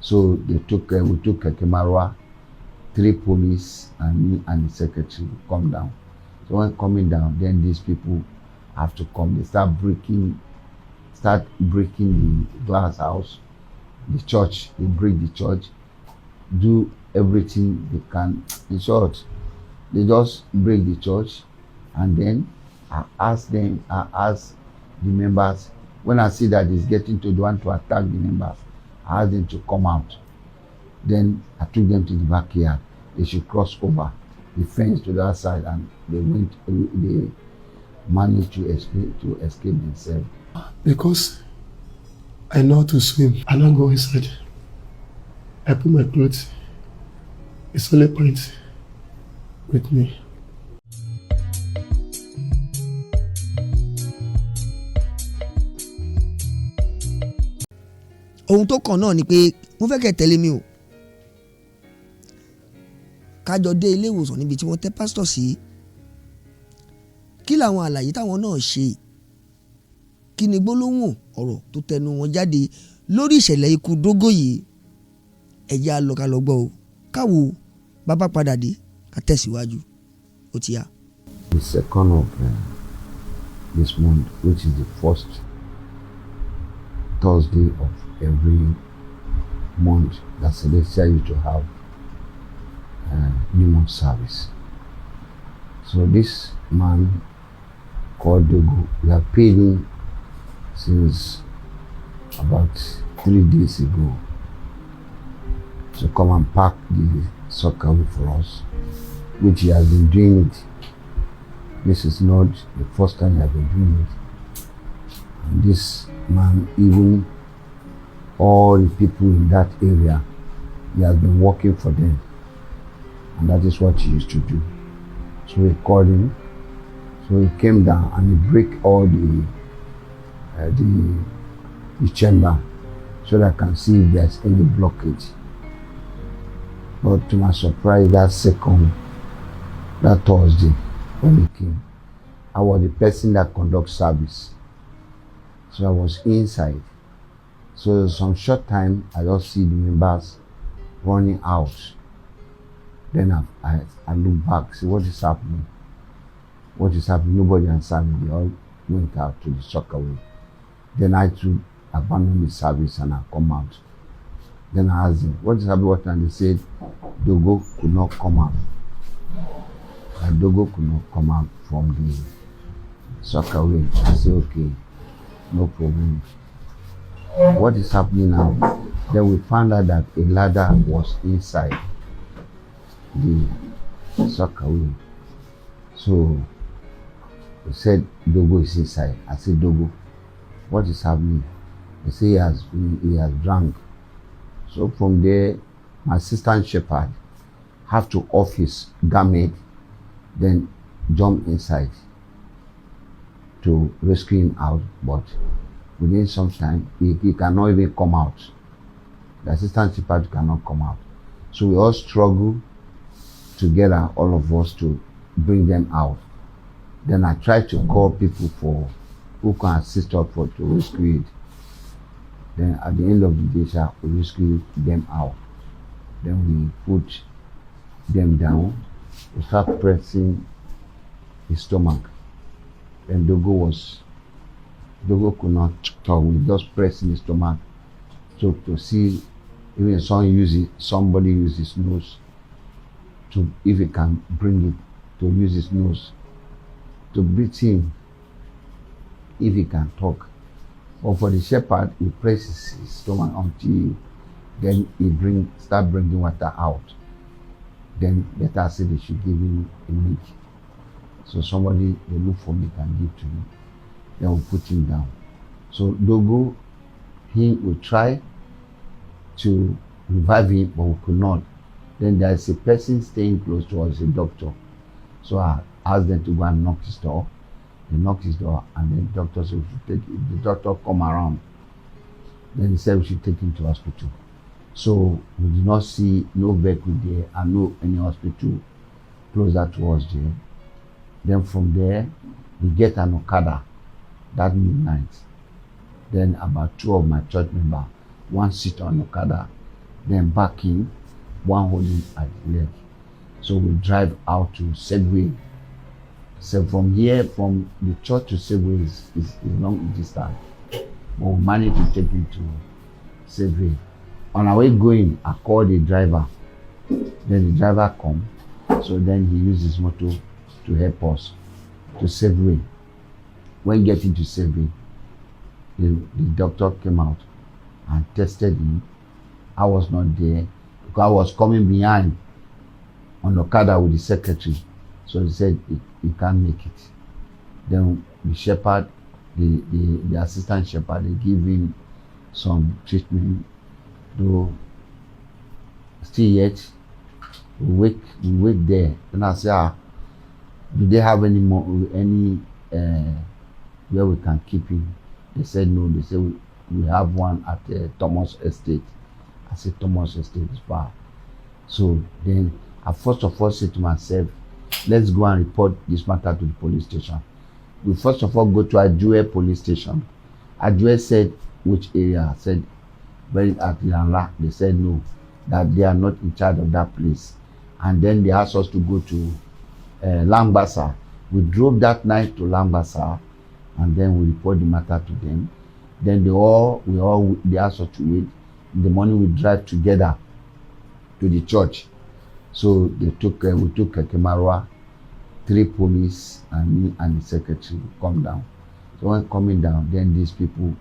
So we took Kekemarwa, 3 police and me and the secretary come down. So when coming down, then these people have to come. They start breaking the glass house, the church. They break the church, do everything they can. In short, they just break the church, and then I ask the members. When I see that it's getting to the one to attack the members, I asked them to come out. Then I took them to the backyard. They should cross over the fence to the other side, and they managed to escape themselves. Because I know how to swim, I don't go inside. I put my clothes. It's only point with me. Ohun tó kàn náà ni pé mo fẹ́ kẹ́ tẹ̀lé mi o. Kájọ dé ilé ìwòsàn níbi tí wọ́n tẹ́ pásítọ̀ sí. Kí làwọn àlàyé táwọn náà ṣe? Kí ni gbólóhùn ọ̀rọ̀ tó tẹnu wọn jáde lórí ìṣẹ̀lẹ̀ ikú Dogo yìí? Ẹ jẹ́ á lọ ká lọ gbọ́ o. Káwo bàbá padà dé ká tẹ̀síwájú. Ó ti yá. The 2nd of this month, which is the first Thursday of every month that Celestia used to have New Month service. So this man called Dogo, we have paid him since about 3 days ago to come and pack the soccer for us, which he has been doing it. This is not the first time he has been doing it. And this man, even all the people in that area, he has been working for them. And that is what he used to do. So we called him. So he came down and he break all the chamber so that I can see if there's any blockage. But to my surprise, that Thursday when he came, I was the person that conducts service. So I was inside. So some short time, I just see the members running out. Then I look back, see what is happening. What is happening? Nobody answered me. They all went out to the soccer way. Then I too abandoned the service and I come out. Then I asked them, what is happening? And they said, Dogo could not come out. And Dogo could not come out from the soccer way. I said, okay, no problem. What is happening now? Then we found out that a ladder was inside the soccer way. So we said Dogo is inside. I said, Dogo, what is happening? They say he has drunk. So from there, my assistant shepherd have to off his garment, then jump inside to rescue him out. But within some time, he cannot even come out. The assistant shepherd cannot come out. So we all struggle together, all of us, to bring them out. Then I tried to call people who can assist us to rescue it. Then at the end of the day, we rescued them out. Then we put them down. We start pressing his stomach. Then Dogo could not talk. We just pressing his stomach to see even somebody use his nose if he can bring it, to use his nose to breathe him if he can talk. But for the shepherd, he presses his stomach until then he start bringing water out. Then let us say they should give him a milk. So somebody they look for me can give to him. Then we put him down. So Dogo, he will try to revive him, but we could not. Then there is a person staying close to us, a doctor. So I asked them to go and knock his door. They knocked his door, and then the doctor said we should take it. The doctor come around. Then he said we should take him to hospital. So we did not see no vehicle there and no any hospital closer to us there. Then from there, we get an Okada that midnight. Then about 2 of my church members, one sit on Okada, then backing, one holding at the leg. So we drive out to Segway. So from here, from the church to Segway is long distance. But we managed to take him to Segway. On our way going, I called the driver. Then the driver come. So then he used his motor to help us to Segway. When getting to Segway, the doctor came out and tested him. I was not there because I was coming behind on Okada with the secretary. So he said he can't make it. Then the shepherd, the assistant shepherd, they give him some treatment. Though still yet, we wait there. Then I say, do they have any more where we can keep him? They said no. They said we have one at Thomas Estate. I said Thomas Estate is far. So then I first of all said to myself, let's go and report this matter to the police station. We first of all go to Ajue police station. Ajue said which area? I said very at Ile-ijọsin. They said no, that they are not in charge of that place. And then they asked us to go to Lambasa. We drove that night to Lambasa, and then we report the matter to them. Then they asked us to wait. In the morning we drive together to the church. So we took Kekemarwa, 3 police and me and the secretary come down. So when coming down, then these people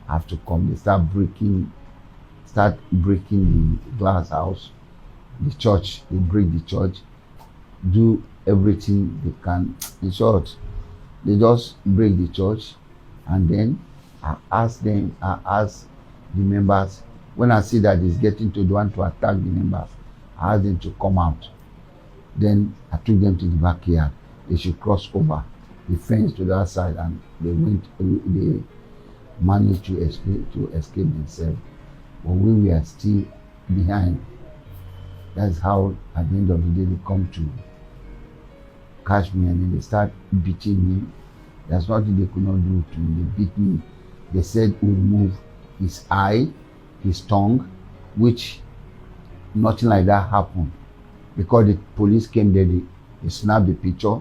have to come. They start breaking the glass house, the church. They break the church, do everything they can. In short, they just break the church, and then I ask the members, when I see that it's getting to the one to attack the members, I ask them to come out. Then I took them to the backyard. They should cross over the fence to the other side, and they managed to escape themselves. But we were still behind. That's how at the end of the day they come to catch me, and then they start beating me. There's nothing they could not do to me. They beat me. They said we'll remove his eye, his tongue, which nothing like that happened. Because the police came there, they snapped the picture,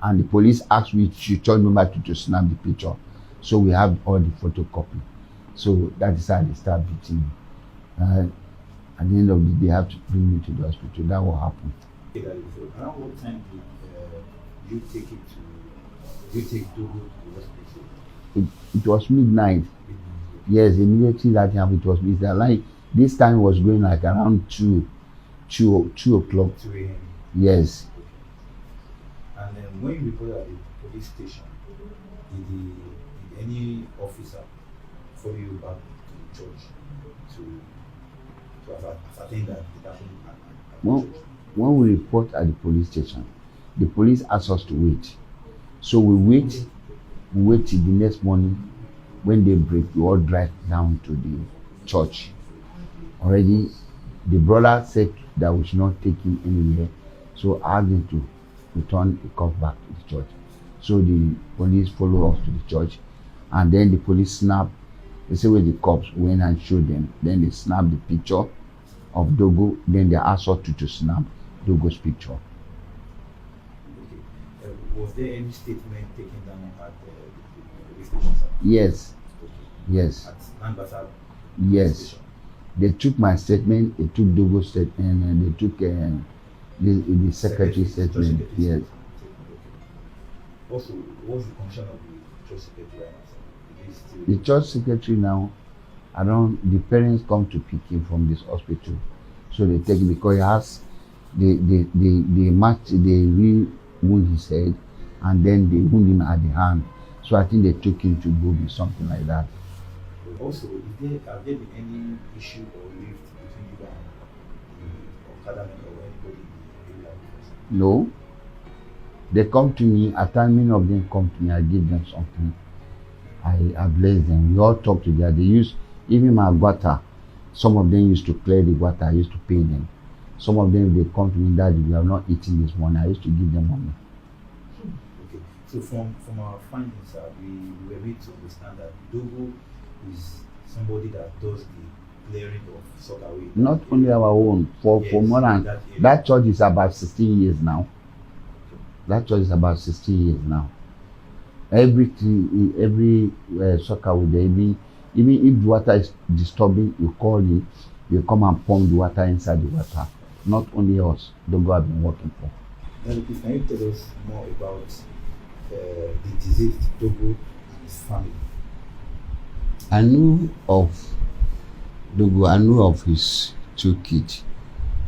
and the police asked me to church member to snap the picture. So we have all the photocopy. So that is how they start beating me. At the end of the day, they have to bring me to the hospital. That will happen. Around what time did you take Dogo to the hospital? It was midnight. Yes, immediately that happened, it was midnight. Like this time was going like around 2 o'clock. 2 a.m. Yes. Okay. And then when you reported at the police station, did any officer follow you back to the church to ascertain that it happened at the church? When we report at the police station, the police asked us to wait. So we wait till the next morning. When they break, we all drive down to the church. Already, the brother said that we should not take him anywhere. So I asked him to return the cup back to the church. So the police followed us to the church, and then the police snapped. They say where the cops went and showed them. Then they snapped the picture of Dogo. Then they asked us to snap Dogo's picture. Okay. Was there any statement taken down at the police station, sir? Yes. Yes. At Lambasa? Yes. Station? They took my statement. They took Dogo's statement, and they took the secretary's statement. Yes. Okay. Also, what's the function of the church secretary right now, sir? The church secretary now, the parents come to pick him from this hospital. So they take him because he has they wound his head, and then they wound him at the hand. So I think they took him to Bobi, something like that. Also, have there been any issue or rift between you and the Okada men or anybody in the area? No. They come to me, at times many of them come to me, I give them something. I bless them. We all talk together. They use, even my guata, some of them used to clear the guata, I used to pay them. Some of them, they come to me, Daddy, we have not eaten this morning. I used to give them money. Okay. So from our findings, we were able to understand that Dogo is somebody that does the clearing of soccer away. Not only our own, for Yes, more than that area. that church is about 16 years now. That church is about 16 years now. Every soccer with even if the water is disturbing, you call it, you come and pump the water inside the water. Not only us, Dogo have been working for. Now, please, can you tell us more about the deceased Dogo and his family? I knew of Dogo, I knew of his two kids,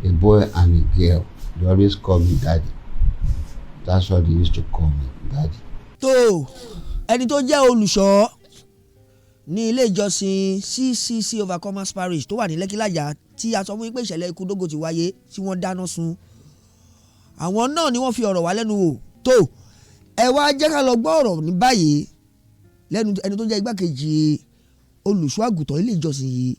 a boy and a girl. They always call me daddy. That's what they used to call me, daddy. tó ẹni tó jẹ́ olùṣọ́ ní ilé ìjọsìn CCC Overcomers Parish tó wà ní Lẹ́kí-Lájà tí a sọ fún yín pé ìṣẹ̀lẹ̀ ikú Dogo ti wáyé tí wọ́n dáná sun àwọn náà ni wọ́n fi ọ̀rọ̀ wá lẹ́nu wò tó ẹ wá jẹ́ ká lọ gbọ́ ọ̀rọ̀ ní báyìí lẹ́nu ẹni tó jẹ́ igbákejì Olusoagutan ilé ìjọsìn yìí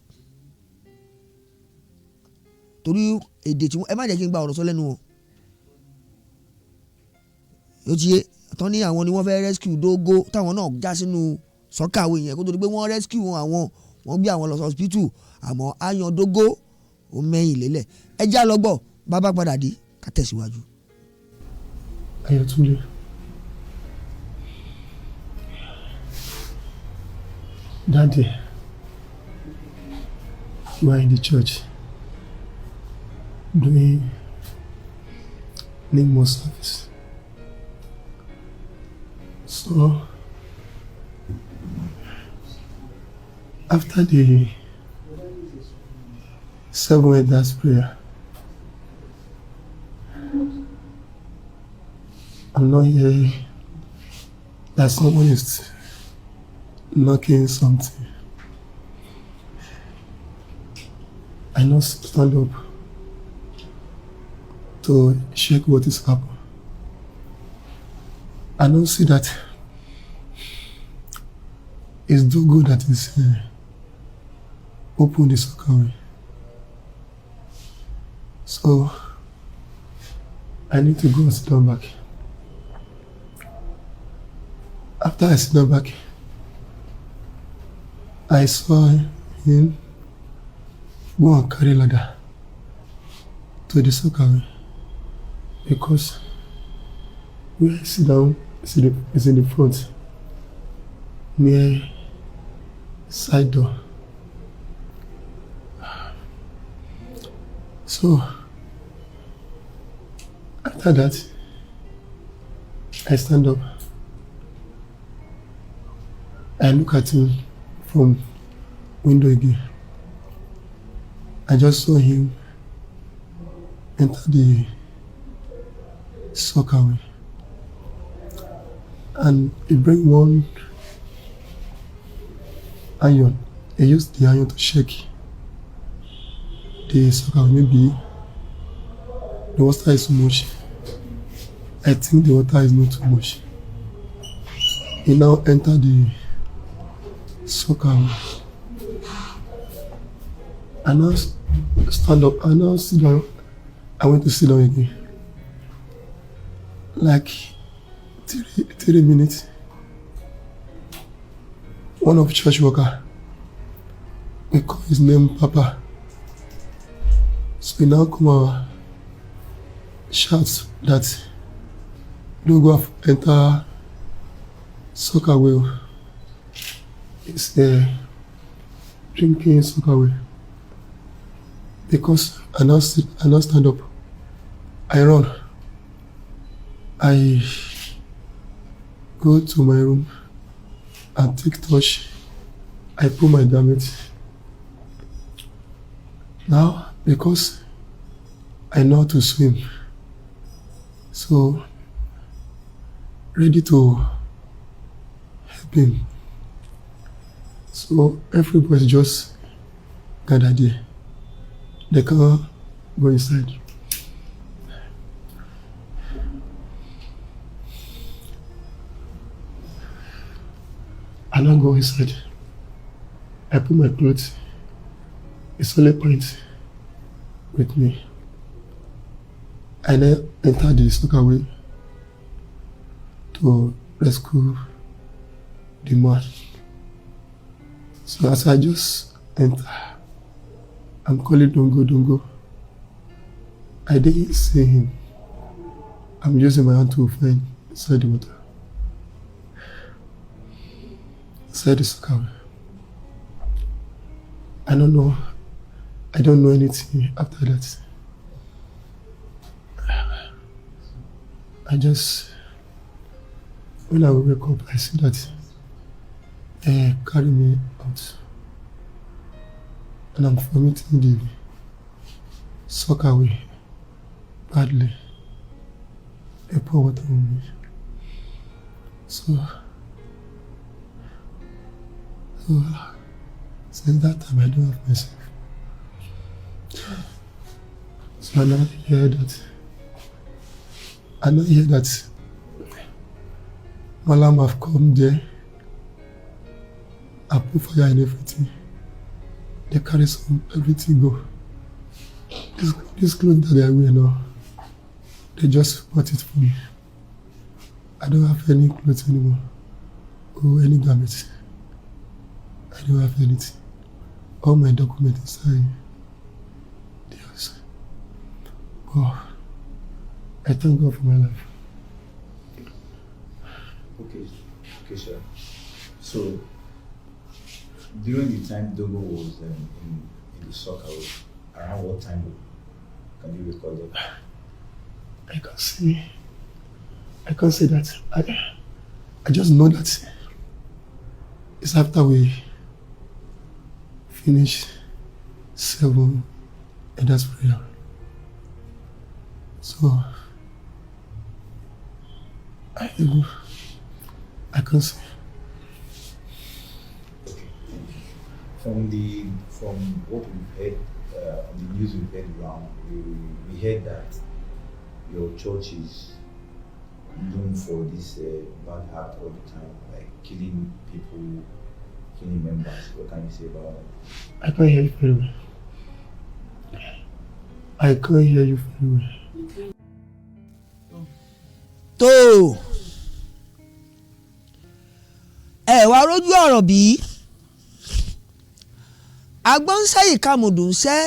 torí èdè tí ẹ má jẹ́ kí n gba ọ̀rọ̀ sọ lẹ́nu wọn yóò ti yé tán ní àwọn ni wọ́n fẹ́ rescue Dogo táwọn náà já sínú sọ́kàwé yẹn kó tó di pé wọ́n rescue wọn wọ́n gbé àwọn lọ hospital àmọ́ àyàn Dogo ó mẹ́yìn lélẹ̀ ẹ já lọ gbọ́ bàbá padà dé ká tẹ̀síwájú. Ayatunde, Daddy, you are in the church doing Nigmo service. So, after the 7 elders prayer, I'm not hearing that someone is knocking something. I now stand up to check what is happening. I now see that it's Dogo that is open the soccer. So I need to go and sit down back. After I sit down back, I saw him go and carry ladder to the soccer because where I sit down is in the front, near side door. So after that, I stand up. I look at him from window again. I just saw him enter the soccer way. And he bring one iron. He used the iron to shake the soccer. Maybe the water is too much. I think the water is not too much. He now entered the soccer. I now stand up. I now sit down. I went to sit down again. Like 3 minutes. One of church worker, we call his name Papa. So he now come and shout that Dogo have enter soccer well. It's drinking soccer well. Because I now stand up. I run. I go to my room and take torch. I put my garment. Now, because I know how to swim, so ready to help him. So everybody just gathered there. They can't go inside. I now go inside. I put my clothes. It's only point with me. I then enter the soccer way to rescue the man. So as I just enter, I'm calling Dogo. I didn't see him. I'm using my hand to find inside the water. Inside the soccer. I don't know anything after that. When I wake up, I see that carry me out. And I'm vomiting the soccer away badly. They pour water on me. So since that time, I don't have myself. So I now hear that Malam have come there. I put fire and everything. They carry everything go. This clothes that they are wearing now, they just bought it for me. I don't have any clothes anymore or any garments. I don't have anything. All my documents inside the house. Oh, I thank God for my life. Okay, sir. So, during the time Dogo was in the soccer, around what time can you recall that? I can't say that. I just know that it's after we finish 7 and that's prayer. So I can't say. Okay. From what we've heard on the news we've heard around, we heard that your church is known for this bad act all the time, like killing people, killing members. What can you say about that? I can't hear you very well. tó ẹ wá rójú ọ̀rọ̀ bí agbọ́n ń sẹ́yìn kàmùdù ń sẹ́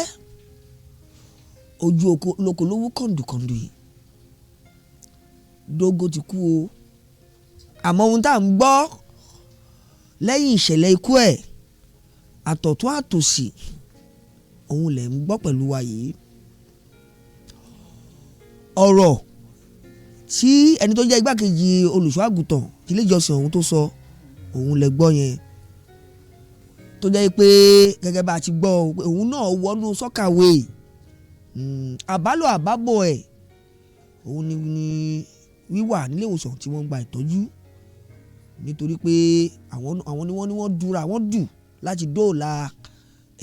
ojú olóko lówó kọ̀ǹdùkọ̀ǹdù yìí Dogo ti kú o àmọ́ ohun tá à ń gbọ́ lẹ́yìn ìṣẹ̀lẹ̀ ikú ẹ̀ àtọ̀tún àtòsì òun lẹ̀ ń gbọ́ pẹ̀lú wa yìí ọ̀rọ̀ tí ẹni tó jẹ́ igbákejì Olusoagutan Ile-ijọsin ọ̀hún tó sọ òun lẹ gbọ́ yẹn tó jẹ́ pé gẹ́gẹ́ bá a ti gbọ́ òun náà wọnú sọ́kàwé àbálò àbábọ̀ ẹ̀ òun ni wíwà nílé ìwòsàn tí wọ́n ń gba ìtọ́jú nítorí pé àwọn ni wọ́n dúra wọ́n dù láti dóòlà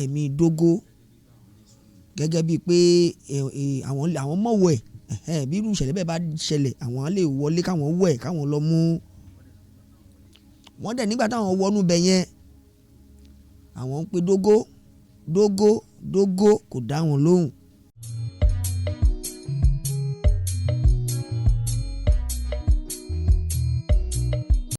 ẹ̀mí Dogo gẹ́gẹ́ bíi pé àwọn mọ̀wẹ̀ bí irú ìṣẹ̀lẹ̀ bẹ́ẹ̀ bá ṣẹlẹ̀ àwọn lè wọlé káwọn wẹ̀ káwọn lọ mú wọ́n dẹ̀ nígbà táwọn wọnú bẹ̀ yẹn àwọn ń pe Dogo kò dá wọn lóhùn